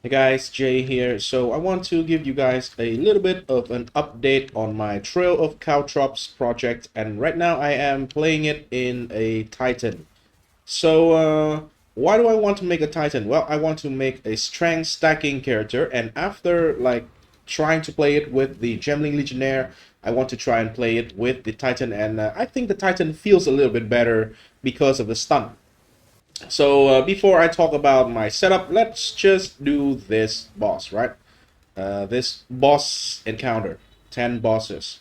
Hey guys, Jay here. So I want to give you guys a little bit of an update on my Trail of Caltrops project, and right now I am playing it in a Titan. So why do I want to make a Titan? Well, I want to make a strength stacking character, and after like trying to play it with the Gemling Legionnaire, I want to try and play it with the Titan, and I think the Titan feels a little bit better because of the stun. So before I talk about my setup, let's just do this boss, right? This boss encounter, 10 bosses.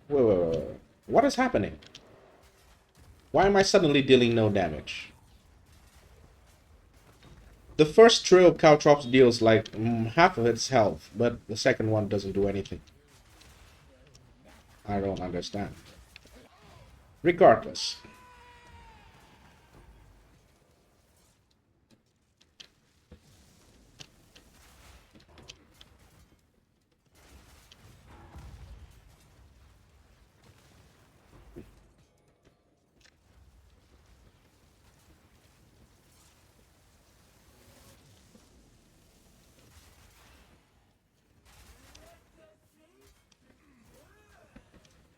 Wait. What is happening? Why am I suddenly dealing no damage? The first trio of Caltrops deals like half of its health, but the second one doesn't do anything. I don't understand. Regardless.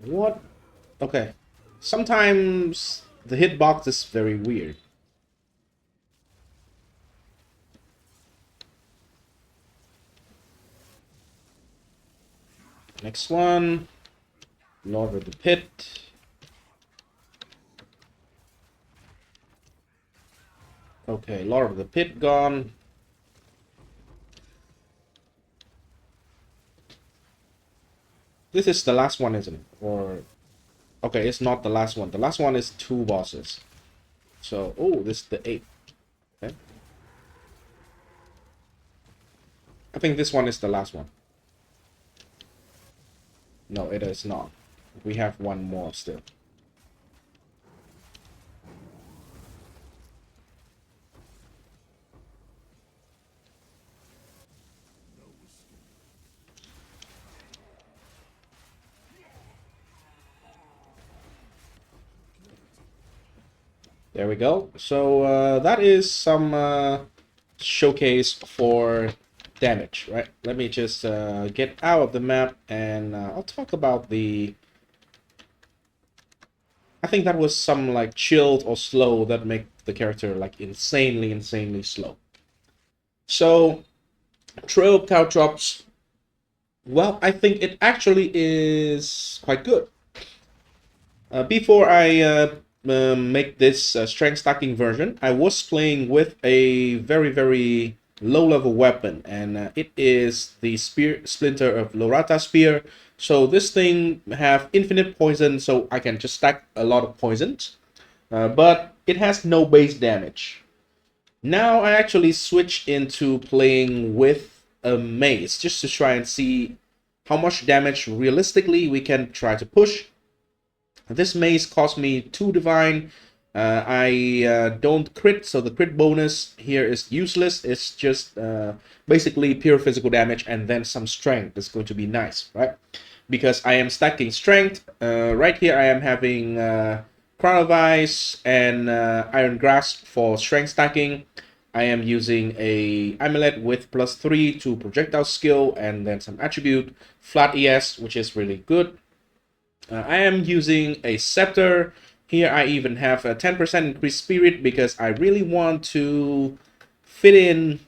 What? Okay. Sometimes the hitbox is very weird. Next one. Lord of the Pit. Okay, Lord of the Pit gone. This is the last one, isn't it? Or okay, it's not the last one. The last one is two bosses. So, oh, this is the eighth. Okay. I think this one is the last one. No, it is not. We have one more still. There we go. So that is some showcase for damage, right? Let me just get out of the map and I'll talk about the... I think that was some like chilled or slow that make the character like insanely slow. So Trail Caltrops, well, I think it actually is quite good. Before I make this strength stacking version, I was playing with a very low level weapon, and it is the spear splinter of Lorata spear. So this thing have infinite poison, so I can just stack a lot of poisons, but it has no base damage. Now I actually switched into playing with a mace just to try and see how much damage realistically we can try to push. This mace cost me 2 divine. I don't crit, so the crit bonus here is useless. It's just basically pure physical damage and then some strength. Is going to be nice, right? Because I am stacking strength. Right here I am having Crown of Ice and Iron Grasp for strength stacking. I am using a amulet with +3 to projectile skill and then some attribute. Flat ES, which is really good. I am using a scepter. Here I even have a 10% increased spirit because I really want to fit in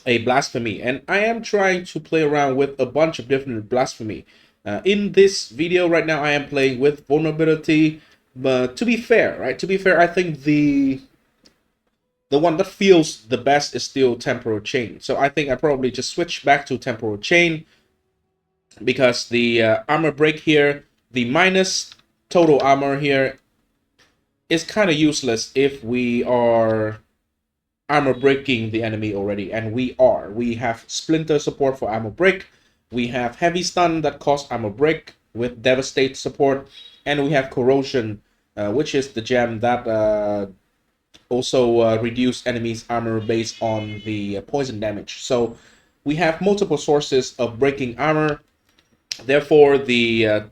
a blasphemy. And I am trying to play around with a bunch of different blasphemy. In this video right now I am playing with vulnerability. But to be fair, right? To be fair, I think the one that feels the best is still temporal chain. So I think I probably just switch back to temporal chain because the armor break here, the minus total armor here is kind of useless if we are armor breaking the enemy already, and we are. We have splinter support for armor break. We have heavy stun that costs armor break. with Devastate support, and we have Corrosion, which is the gem that also reduce enemies' armor based on the poison damage. So we have multiple sources of breaking armor. Therefore, the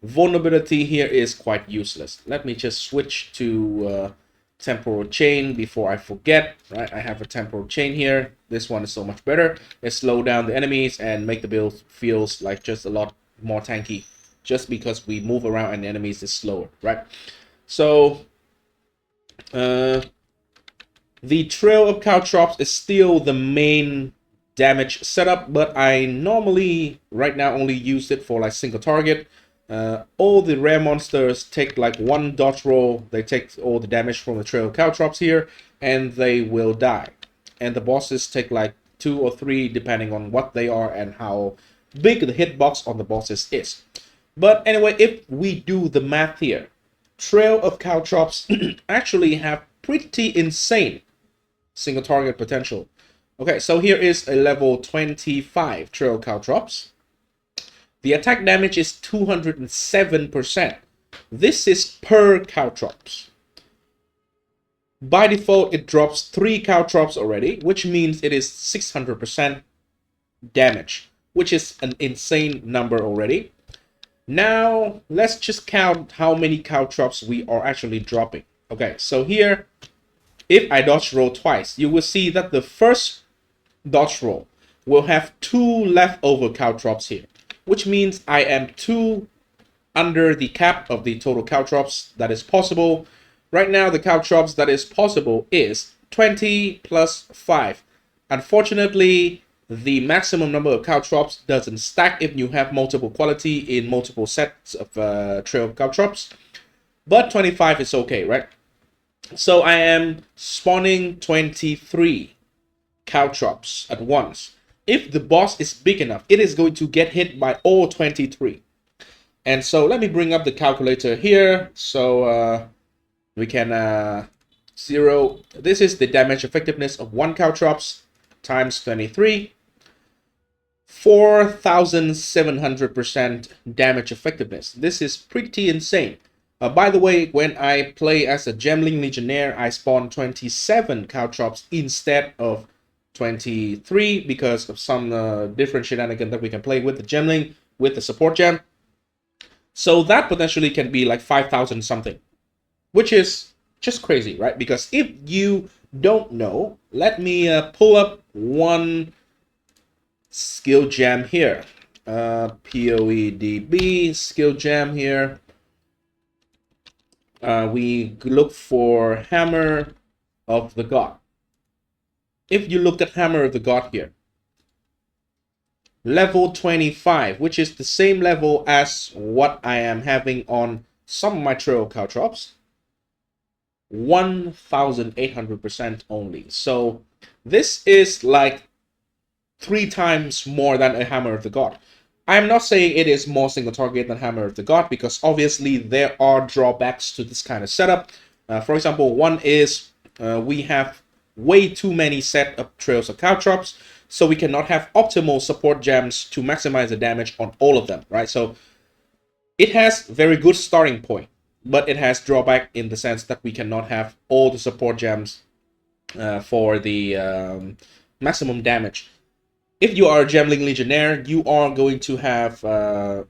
vulnerability here is quite useless. Let me just switch to temporal chain before I forget. Right, I have a temporal chain here. This one is so much better. It slow down the enemies and make the build feels like just a lot more tanky, just because we move around and the enemies is slower. Right, so the Trail of Caltrops is still the main damage setup, but I normally right now only use it for like single target. All the rare monsters take like one dodge roll. They take all the damage from the Trail of Caltrops here, and they will die. And the bosses take like 2 or 3 depending on what they are and how big the hitbox on the bosses is. But anyway, if we do the math here, Trail of Caltrops actually have pretty insane single target potential. Okay, so here is a level 25 Trail Caltrops. The attack damage is 207%. This is per Caltrops. By default, it drops 3 Caltrops already, which means it is 600% damage, which is an insane number already. Now, let's just count how many Caltrops we are actually dropping. Okay, so here, if I dodge roll twice, you will see that the first dodge roll will have 2 leftover Caltrops here, which means I am 2 under the cap of the total Caltrops that is possible. Right now, the Caltrops that is possible is 20 plus 5. Unfortunately, the maximum number of Caltrops doesn't stack if you have multiple quality in multiple sets of Trail of Caltrops, but 25 is okay, right? So I am spawning 23 Caltrops at once. If the boss is big enough, it is going to get hit by all 23. And so let me bring up the calculator here so we can zero. This is the damage effectiveness of 1 Caltrops times 23. 4,700% damage effectiveness. This is pretty insane. By the way, when I play as a Gemling Legionnaire, I spawn 27 Caltrops instead of 23 because of some different shenanigans that we can play with the Gemling, with the support gem. So that potentially can be like 5,000 something, which is just crazy, right? Because if you don't know, let me pull up one skill gem here. POEDB skill gem here. We look for Hammer of the God. If you look at Hammer of the God here, level 25, which is the same level as what I am having on some of my Trail Caltrops, 1,800% only. So this is like 3 times more than a Hammer of the God. I'm not saying it is more single target than Hammer of the God, because obviously there are drawbacks to this kind of setup. For example, one is we have way too many set of Trails of Caltrops, so we cannot have optimal support gems to maximize the damage on all of them, right? So it has very good starting point, but it has drawback in the sense that we cannot have all the support gems for the maximum damage. If you are a Gemling Legionnaire, you are going to have the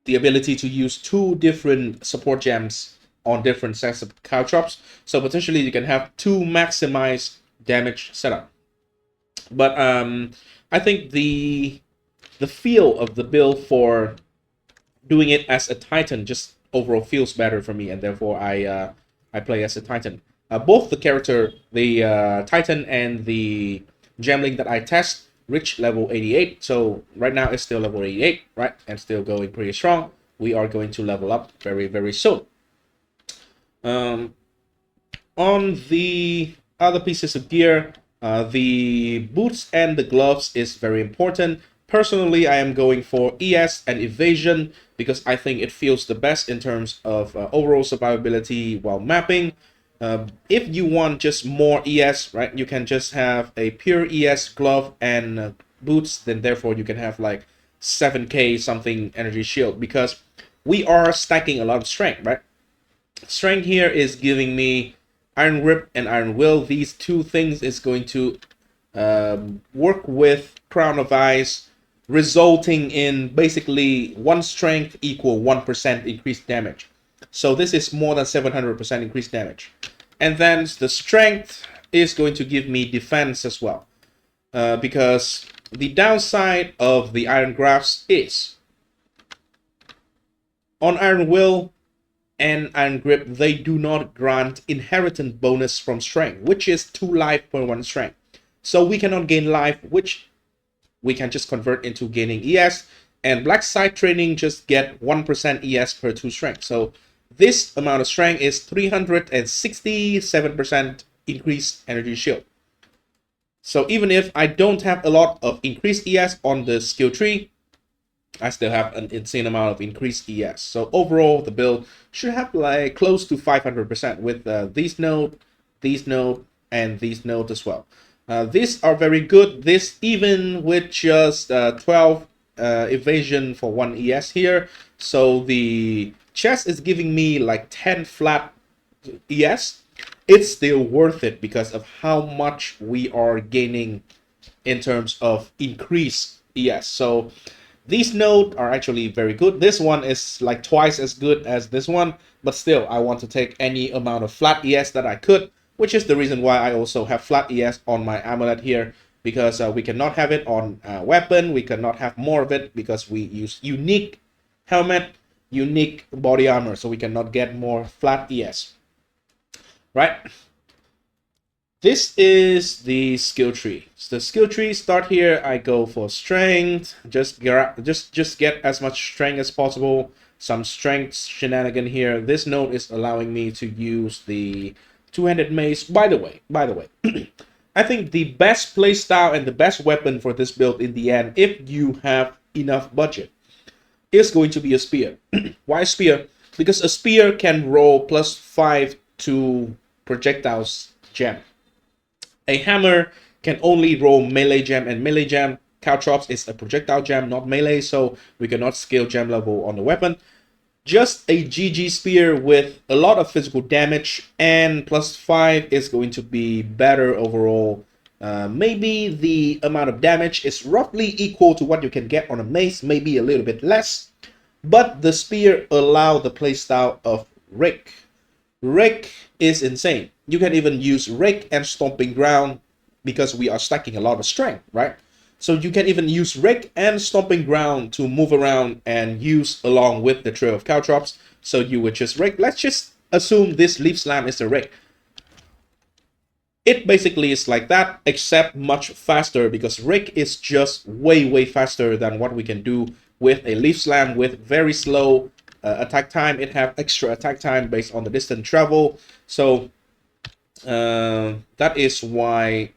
ability to use 2 different support gems on different sets of Caltrops. So potentially you can have 2 maximized damage setup. But I think the feel of the build for doing it as a Titan just overall feels better for me, and therefore I play as a Titan. Both the character, the Titan and the Gemling that I test, reach level 88. So right now it's still level 88, right? And still going pretty strong. We are going to level up very, very soon. On the other pieces of gear, the boots and the gloves is very important. Personally, I am going for ES and evasion because I think it feels the best in terms of overall survivability while mapping. If you want just more ES, right, you can just have a pure ES glove and boots, then therefore you can have like 7k something energy shield, because we are stacking a lot of strength, right? Strength here is giving me Iron Grip and Iron Will. These two things is going to work with Crown of Ice, resulting in basically 1 strength equal 1% increased damage. So this is more than 700% increased damage. And then the strength is going to give me defense as well. Because the downside of the Iron Grasp is on Iron Will and Iron Grip, they do not grant inheritance bonus from strength, which is 2 life per 1 strength. So we cannot gain life, which we can just convert into gaining ES. And Black Side Training just get 1% ES per 2 strength. So this amount of strength is 367% increased energy shield. So even if I don't have a lot of increased ES on the skill tree, I still have an insane amount of increased ES. So overall, the build should have like close to 500% with these node, and these nodes as well. These are very good. This even with just 12 evasion for 1 ES here. So the chest is giving me like 10 flat ES. It's still worth it because of how much we are gaining in terms of increased ES. So these nodes are actually very good. This one is like twice as good as this one, but still I want to take any amount of flat ES that I could, which is the reason why I also have flat ES on my amulet here, because we cannot have it on weapon. We cannot have more of it because we use unique helmet, unique body armor, so we cannot get more flat ES. Right? This is the skill tree. So the skill tree start here. I go for strength. Just get as much strength as possible. Some strength shenanigan here. This node is allowing me to use the two-handed mace. By the way, I think the best playstyle and the best weapon for this build in the end, if you have enough budget, is going to be a spear. Why spear? Because a spear can roll +5 to projectiles gem. A hammer can only roll melee gem and melee gem. Caltrops is a projectile gem, not melee, so we cannot scale gem level on the weapon. Just a GG spear with a lot of physical damage and +5 is going to be better overall. Maybe the amount of damage is roughly equal to what you can get on a mace, maybe a little bit less. But the spear allows the playstyle of Rake. Rake is insane. You can even use Rake and Stomping Ground because we are stacking a lot of strength, right? So you can even use Rake and Stomping Ground to move around and use along with the Trail of Caltrops. So you would just Rake. Let's just assume this Leaf Slam is a Rake. It basically is like that, except much faster, because Rake is just way faster than what we can do with a Leaf Slam with very slow attack time. It have extra attack time based on the distance travel. So that is why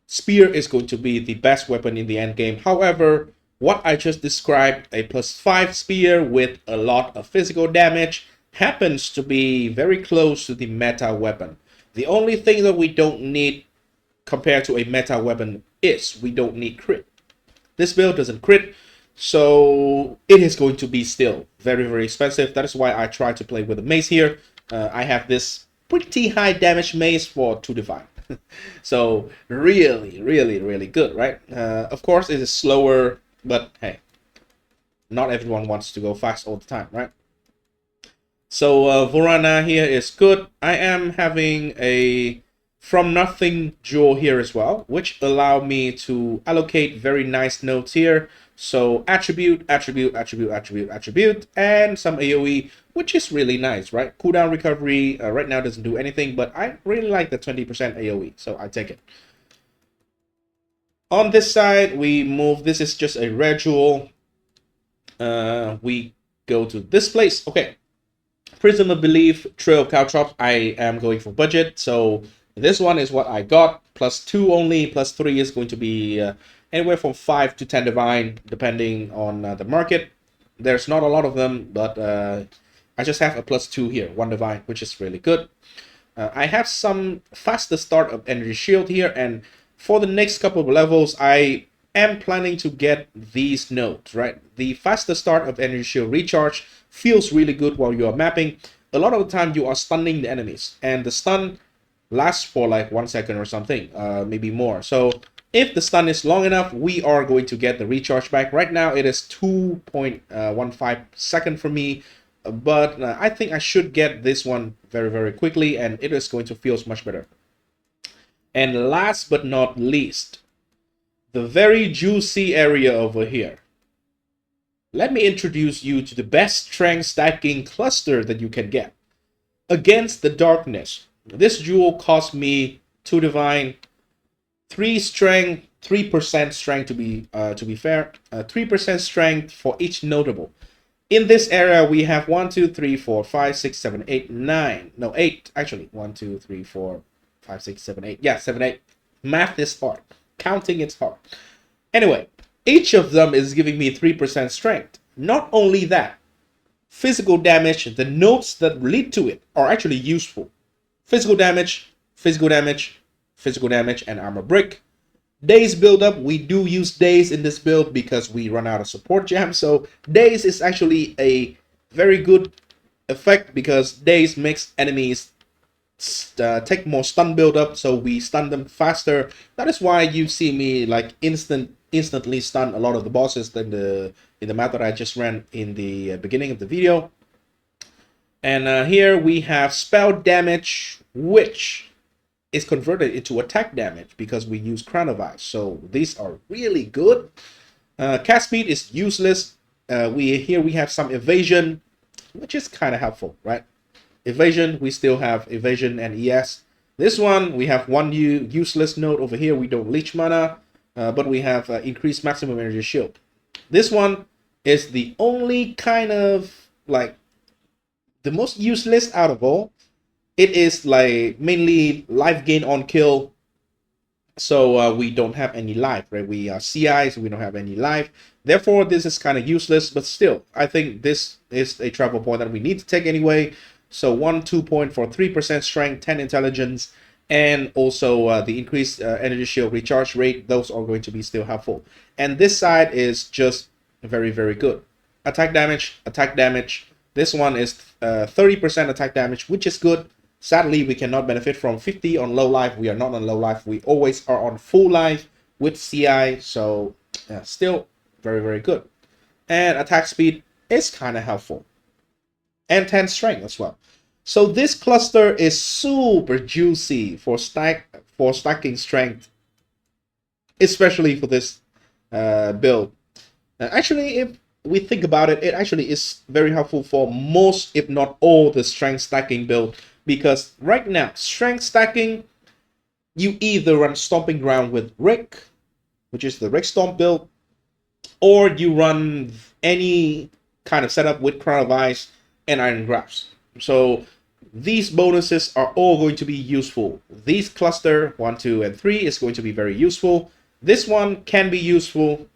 Spear is going to be the best weapon in the end game. However, what I just described, a +5 spear with a lot of physical damage, happens to be very close to the meta weapon. The only thing that we don't need compared to a meta weapon is we don't need crit. This build doesn't crit, so it is going to be still very expensive. That is why I try to play with a mace here. I have this pretty high damage mace for 2 divine. So really good, right? Of course it is slower, but hey, not everyone wants to go fast all the time, right? So Vorana here is good. I am having a From Nothing jewel here as well, which allow me to allocate very nice nodes here. So attribute, and some AoE, which is really nice, right? Cooldown recovery right now doesn't do anything, but I really like the 20% AoE, so I take it. On this side, we move. This is just a rare jewel. We go to this place. Okay. Prism of Belief, Trail of Caltrops. I am going for budget, so this one is what I got. +2 only, +3 is going to be anywhere from 5 to 10 divine, depending on the market. There's not a lot of them, but I just have a +2 here, 1 divine, which is really good. I have some faster start of energy shield here, and for the next couple of levels, I am planning to get these nodes, right? The faster start of energy shield recharge feels really good while you are mapping. A lot of the time you are stunning the enemies, and the stun lasts for like 1 second or something, maybe more. So if the stun is long enough, we are going to get the recharge back. Right now it is 2.15 second for me, but I think I should get this one very, very quickly, and it is going to feel much better. And last but not least, the very juicy area over here. Let me introduce you to the best strength stacking cluster that you can get. Against the Darkness, this jewel cost me 2 divine, 3 strength, 3% strength to be fair, 3% strength for each notable. In this area, we have 1, 2, 3, 4, 5, 6, 7, 8, 9. No, 8 actually. 1, 2, 3, 4, 5, 6, 7, 8. Yeah, 7, 8. Math is hard. Counting is hard. Anyway, each of them is giving me 3% strength. Not only that, physical damage, the nodes that lead to it are actually useful. Physical damage, physical damage, physical damage, and armor brick. Days build up, we do use days in this build because we run out of support gems. So days is actually a very good effect because days makes enemies take more stun build up, so we stun them faster. That is why you see me like instantly stun a lot of the bosses in the map that I just ran in the beginning of the video. And here we have spell damage, which is converted into attack damage because we use Crown of Ice. So these are really good. Cast speed is useless. We have some evasion, which is kind of helpful, right? Evasion, we still have evasion and ES. This one, we have one useless node over here. We don't leech mana, but we have increased maximum energy shield. This one is the only kind of like the most useless out of all. It is like mainly life gain on kill, so we don't have any life, right? We are CI, so we don't have any life. Therefore, this is kind of useless, but still, I think this is a travel point that we need to take anyway. So 2 point for 3% strength, 10 intelligence, and also the increased energy shield recharge rate. Those are going to be still helpful. And this side is just very, very good. Attack damage, attack damage. This one is 30% attack damage, which is good. Sadly, we cannot benefit from 50 on low life. We are not on low life. We always are on full life with CI. So still very, very good. And attack speed is kind of helpful. And 10 strength as well. So this cluster is super juicy for stacking strength, especially for this build. Actually, if we think about it, it actually is very helpful for most, if not all, the strength stacking build. Because right now, strength stacking, you either run Stomping Ground with Rick, which is the Rick Stomp build, or you run any kind of setup with Crown of Ice and Iron Grasp. So these bonuses are all going to be useful. These cluster 1, 2, and 3 is going to be very useful. This one can be useful.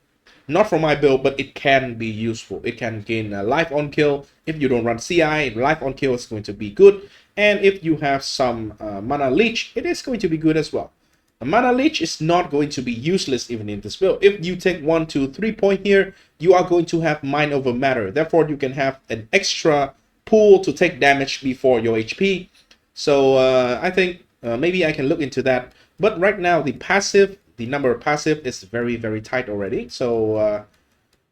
Not for my build, but it can be useful. It can gain life on kill. If you don't run CI, life on kill is going to be good. And if you have some mana leech, it is going to be good as well. A mana leech is not going to be useless even in this build. If you take 1, 2, 3 point here, you are going to have mind over matter. Therefore, you can have an extra pool to take damage before your HP. So I think maybe I can look into that. But right now, the number of passive is very, very tight already. So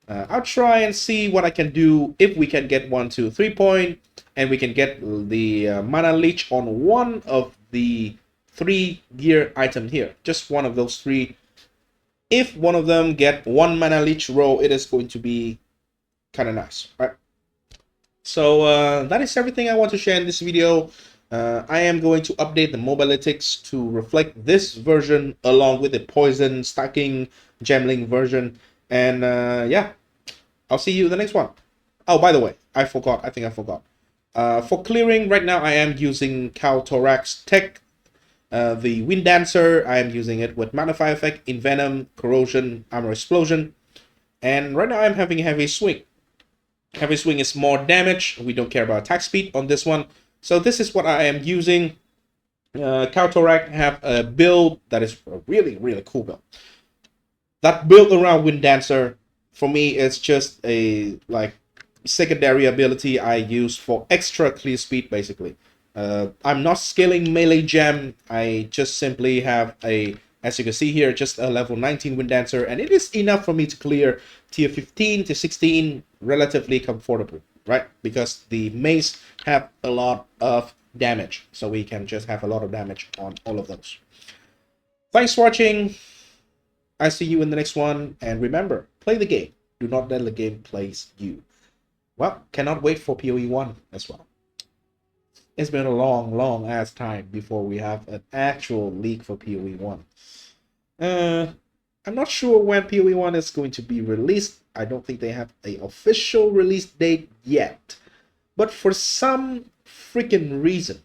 I'll try and see what I can do if we can get 1, 2, 3 point, and we can get the mana leech on one of the 3 gear items here. Just one of those 3. If one of them get 1 mana leech roll, it is going to be kind of nice, right? So that is everything I want to share in this video. I am going to update the mobilitics to reflect this version along with the poison stacking gemling version. And yeah, I'll see you in the next one. Oh, by the way, I forgot. I think I forgot. For clearing, right now I am using Caltrops Tech. The Wind Dancer, I am using it with Magnify Effect, Envenom, Corrosion, Armor Explosion. And right now I'm having a Heavy Swing. Heavy Swing is more damage. We don't care about attack speed on this one. So this is what I am using. Caltrops have a build that is a really, really cool build. That build around Wind Dancer, for me, is just a like secondary ability I use for extra clear speed, basically. I'm not scaling melee gem. I just simply have a, as you can see here, just a level 19 Wind Dancer, and it is enough for me to clear tier 15 to 16 relatively comfortable, right? Because the mace have a lot of damage, so we can just have a lot of damage on all of those. Thanks for watching. I see you in the next one, and remember, play the game. Do not let the game play you. Well, cannot wait for POE1 as well. It's been a long ass time before we have an actual leak for POE1. I'm not sure when POE1 is going to be released. I don't think they have an official release date yet. But for some freaking reason,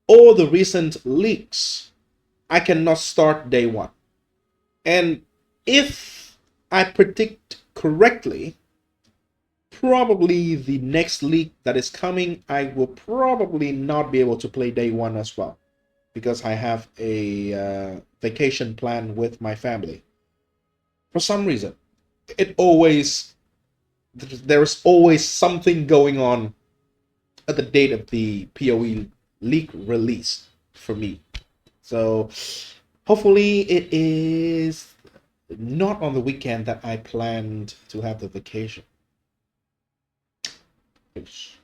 all the recent leaks, I cannot start day one. And if I predict correctly, probably the next league that is coming, I will probably not be able to play day one as well, because I have a vacation plan with my family. For some reason, there's always something going on at the date of the PoE league release for me. So hopefully it is not on the weekend that I planned to have the vacation. Peace.